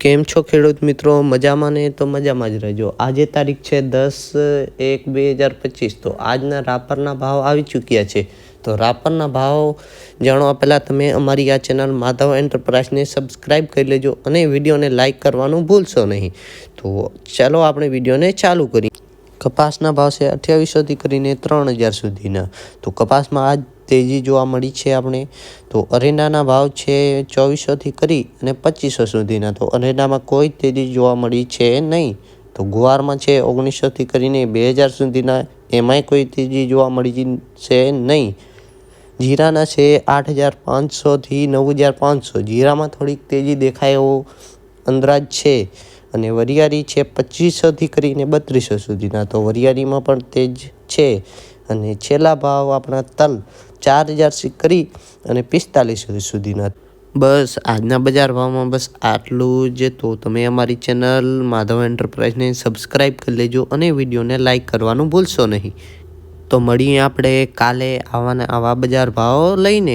કેમ છો ખેડૂત મિત્રો? મજામાં ને? તો મજામાં જ રહેજો। આજે તારીખ છે 10/1/2025। તો આજના રાપરના ભાવ આવી ચૂક્યા છે। તો રાપરના ભાવ જાણવા પહેલાં તમે અમારી આ ચેનલ માધવ એન્ટરપ્રાઇઝને સબસ્ક્રાઈબ કરી લેજો અને વિડીયોને લાઇક કરવાનું ભૂલશો નહીં। તો ચાલો આપણે વિડીયોને ચાલુ કરીએ। કપાસના ભાવ છે 2800થી કરીને 3000 સુધીના। તો કપાસમાં આજ તેજી જોવા મળી છે આપણે। તો અરેનાના ભાવ છે 2400થી કરી અને 2500 સુધીના। તો અરેનામાં કોઈ તેજી જોવા મળી છે નહીં। તો ગુવારમાં છે 1900થી કરીને 2000 સુધીના, એમાંય કોઈ તેજી જોવા મળી છે નહીં। જીરાના છે 8500થી 9500, જીરામાં થોડીક તેજી દેખાય એવો અંદાજ છે। અને વરિયાળી છે 2500થી કરીને 3200 સુધીના। તો વરિયાળીમાં પણ તેજ છે। અને છેલ્લા ભાવ આપણા તલ 4000 કરી અને 4500 સુધીના। બસ આજના બજાર ભાવમાં બસ આટલું જ। તો તમે અમારી ચેનલ માધવ એન્ટરપ્રાઇઝને સબસ્ક્રાઈબ કરી લેજો અને વિડીયોને લાઇક કરવાનું ભૂલશો નહીં। તો મળીએ આપણે કાલે આવા બજાર ભાવ લઈને।